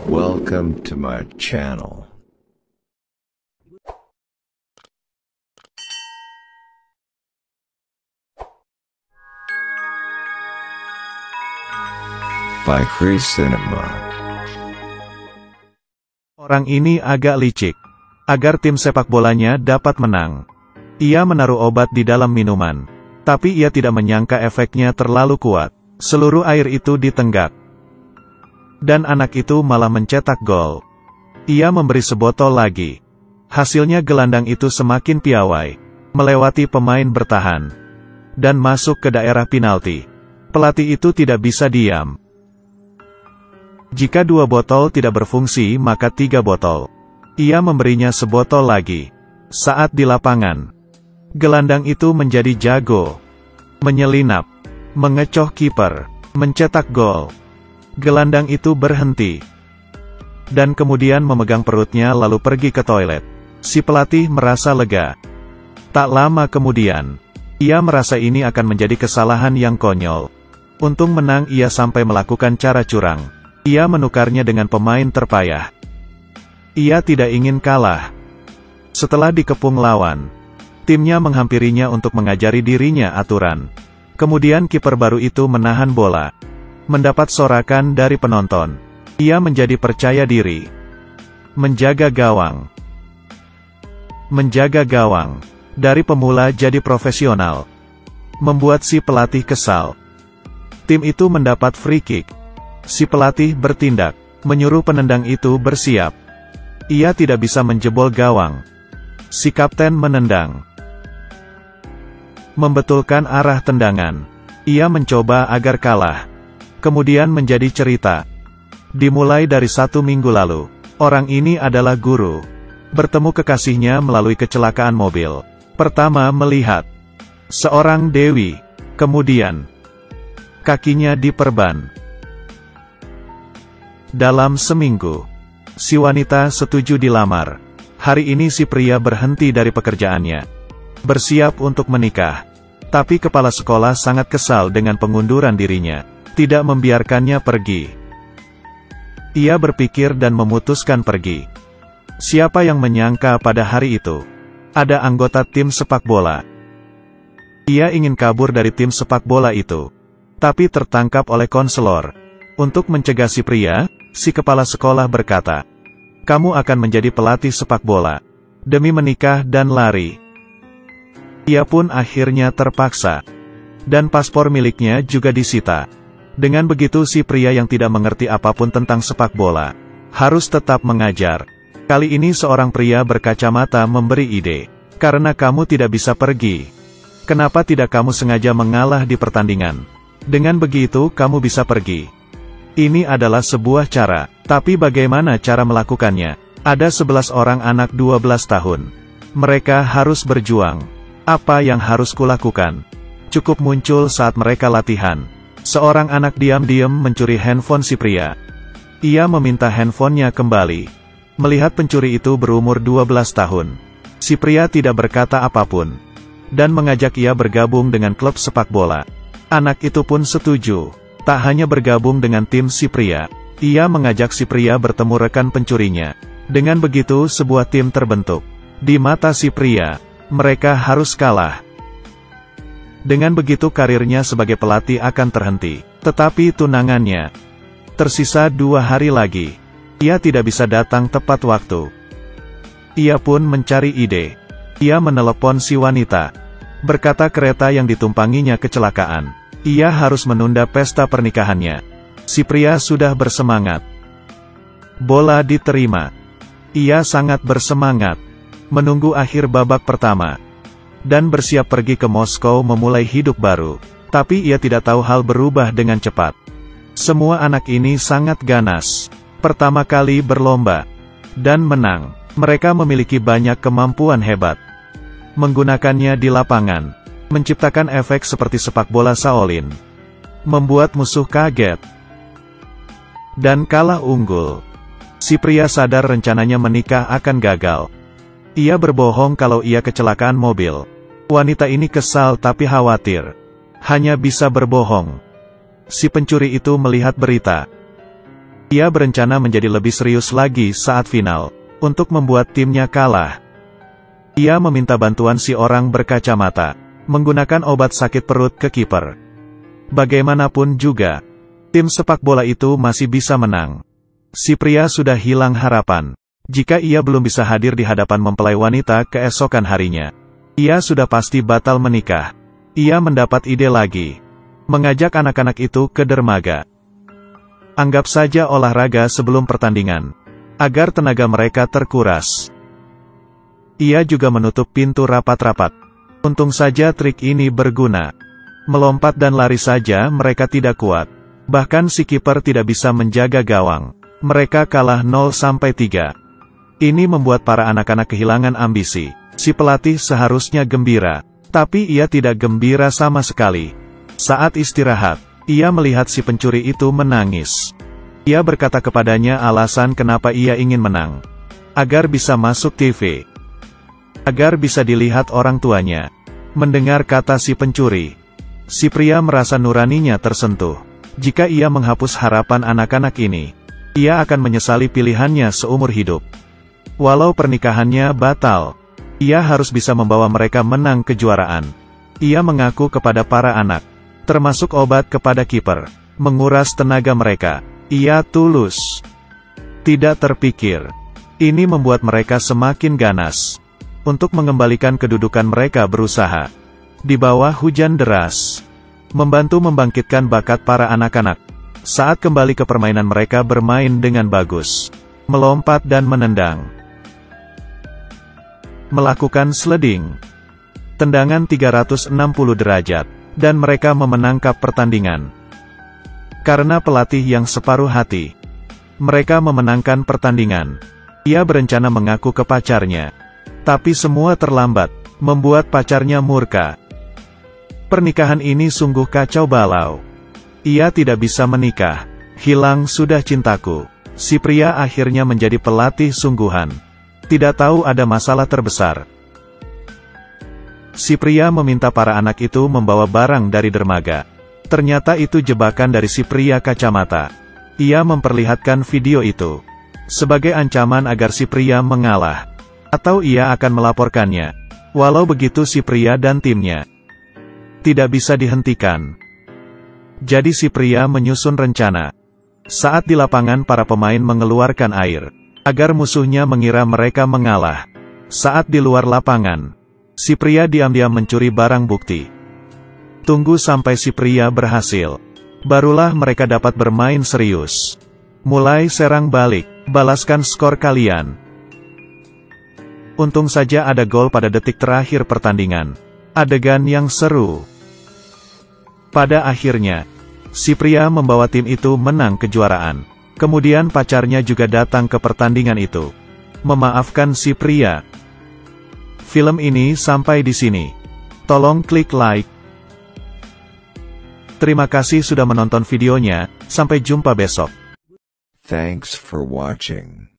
Welcome to my channel. By Free Cinema. Orang ini agak licik. Agar tim sepak bolanya dapat menang, ia menaruh obat di dalam minuman. Tapi ia tidak menyangka efeknya terlalu kuat. Seluruh air itu ditenggak. Dan anak itu malah mencetak gol. Ia memberi sebotol lagi. Hasilnya gelandang itu semakin piawai, melewati pemain bertahan, dan masuk ke daerah penalti. Pelatih itu tidak bisa diam. Jika 2 botol tidak berfungsi maka 3 botol. Ia memberinya sebotol lagi. Saat di lapangan, gelandang itu menjadi jago. Menyelinap, mengecoh kiper, mencetak gol. Gelandang itu berhenti. Dan kemudian memegang perutnya lalu pergi ke toilet. Si pelatih merasa lega. Tak lama kemudian, ia merasa ini akan menjadi kesalahan yang konyol. Untung menang ia sampai melakukan cara curang. Ia menukarnya dengan pemain terpayah. Ia tidak ingin kalah. Setelah dikepung lawan, timnya menghampirinya untuk mengajari dirinya aturan. Kemudian kiper baru itu menahan bola. Mendapat sorakan dari penonton. Ia menjadi percaya diri. Menjaga gawang. Menjaga gawang. Dari pemula jadi profesional. Membuat si pelatih kesal. Tim itu mendapat free kick. Si pelatih bertindak, menyuruh penendang itu bersiap. Ia tidak bisa menjebol gawang. Si kapten menendang. Membetulkan arah tendangan. Ia mencoba agar kalah. Kemudian menjadi cerita. Dimulai dari 1 minggu lalu. Orang ini adalah guru. Bertemu kekasihnya melalui kecelakaan mobil. Pertama melihat seorang dewi. Kemudian kakinya diperban. Dalam seminggu, si wanita setuju dilamar. Hari ini si pria berhenti dari pekerjaannya. Bersiap untuk menikah. Tapi kepala sekolah sangat kesal dengan pengunduran dirinya. Tidak membiarkannya pergi. Ia berpikir dan memutuskan pergi. Siapa yang menyangka pada hari itu, ada anggota tim sepak bola. Ia ingin kabur dari tim sepak bola itu. Tapi tertangkap oleh konselor. Untuk mencegah si pria, si kepala sekolah berkata, "Kamu akan menjadi pelatih sepak bola. Demi menikah dan lari." Ia pun akhirnya terpaksa. Dan paspor miliknya juga disita. Dengan begitu si pria yang tidak mengerti apapun tentang sepak bola, harus tetap mengajar. Kali ini seorang pria berkacamata memberi ide. "Karena kamu tidak bisa pergi, kenapa tidak kamu sengaja mengalah di pertandingan? Dengan begitu kamu bisa pergi." Ini adalah sebuah cara, tapi bagaimana cara melakukannya? Ada 11 orang anak 12 tahun. Mereka harus berjuang. Apa yang harus kulakukan? Cukup muncul saat mereka latihan. Seorang anak diam-diam mencuri handphone si pria. Ia meminta handphonenya kembali. Melihat pencuri itu berumur 12 tahun. Si pria tidak berkata apapun. Dan mengajak ia bergabung dengan klub sepak bola. Anak itu pun setuju. Tak hanya bergabung dengan tim si pria, ia mengajak si pria bertemu rekan pencurinya. Dengan begitu sebuah tim terbentuk. Di mata si pria, mereka harus kalah. Dengan begitu karirnya sebagai pelatih akan terhenti. Tetapi tunangannya, tersisa 2 hari lagi. Ia tidak bisa datang tepat waktu. Ia pun mencari ide. Ia menelepon si wanita. Berkata kereta yang ditumpanginya kecelakaan. Ia harus menunda pesta pernikahannya. Si pria sudah bersemangat. Bola diterima. Ia sangat bersemangat. Menunggu akhir babak pertama. Dan bersiap pergi ke Moskow memulai hidup baru. Tapi ia tidak tahu hal berubah dengan cepat. Semua anak ini sangat ganas. Pertama kali berlomba. Dan menang. Mereka memiliki banyak kemampuan hebat. Menggunakannya di lapangan. Menciptakan efek seperti sepak bola Shaolin. Membuat musuh kaget. Dan kalah unggul. Si pria sadar rencananya menikah akan gagal. Ia berbohong kalau ia kecelakaan mobil. Wanita ini kesal tapi khawatir. Hanya bisa berbohong. Si pencuri itu melihat berita. Ia berencana menjadi lebih serius lagi saat final, untuk membuat timnya kalah. Ia meminta bantuan si orang berkacamata, menggunakan obat sakit perut ke kiper. Bagaimanapun juga, tim sepak bola itu masih bisa menang. Si pria sudah hilang harapan. Jika ia belum bisa hadir di hadapan mempelai wanita keesokan harinya, ia sudah pasti batal menikah. Ia mendapat ide lagi, mengajak anak-anak itu ke dermaga. Anggap saja olahraga sebelum pertandingan, agar tenaga mereka terkuras. Ia juga menutup pintu rapat-rapat. Untung saja trik ini berguna. Melompat dan lari saja mereka tidak kuat. Bahkan si kiper tidak bisa menjaga gawang. Mereka kalah 0-3. Ini membuat para anak-anak kehilangan ambisi. Si pelatih seharusnya gembira, tapi ia tidak gembira sama sekali. Saat istirahat, ia melihat si pencuri itu menangis. Ia berkata kepadanya alasan kenapa ia ingin menang. Agar bisa masuk TV. Agar bisa dilihat orang tuanya. Mendengar kata si pencuri, si pria merasa nuraninya tersentuh. Jika ia menghapus harapan anak-anak ini, ia akan menyesali pilihannya seumur hidup. Walau pernikahannya batal, ia harus bisa membawa mereka menang kejuaraan. Ia mengaku kepada para anak, termasuk obat kepada kiper, menguras tenaga mereka. Ia tulus. Tidak terpikir. Ini membuat mereka semakin ganas. Untuk mengembalikan kedudukan mereka berusaha. Di bawah hujan deras. Membantu membangkitkan bakat para anak-anak. Saat kembali ke permainan mereka bermain dengan bagus. Melompat dan menendang. Melakukan sliding. Tendangan 360 derajat. Dan mereka memenangkan pertandingan. Karena pelatih yang separuh hati. Mereka memenangkan pertandingan. Ia berencana mengaku ke pacarnya. Tapi semua terlambat. Membuat pacarnya murka. Pernikahan ini sungguh kacau balau. Ia tidak bisa menikah. Hilang sudah cintaku. Si pria akhirnya menjadi pelatih sungguhan. Tidak tahu ada masalah terbesar. Si pria meminta para anak itu membawa barang dari dermaga. Ternyata itu jebakan dari si pria kacamata. Ia memperlihatkan video itu sebagai ancaman agar si pria mengalah. Atau ia akan melaporkannya. Walau begitu si pria dan timnya tidak bisa dihentikan. Jadi si pria menyusun rencana. Saat di lapangan para pemain mengeluarkan air, agar musuhnya mengira mereka mengalah. Saat di luar lapangan, si pria diam-diam mencuri barang bukti. Tunggu sampai si pria berhasil. Barulah mereka dapat bermain serius. Mulai serang balik, balaskan skor kalian. Untung saja ada gol pada detik terakhir pertandingan. Adegan yang seru. Pada akhirnya, si pria membawa tim itu menang kejuaraan. Kemudian pacarnya juga datang ke pertandingan itu. Memaafkan si pria. Film ini sampai di sini. Tolong klik like. Terima kasih sudah menonton videonya. Sampai jumpa besok. Thanks for watching.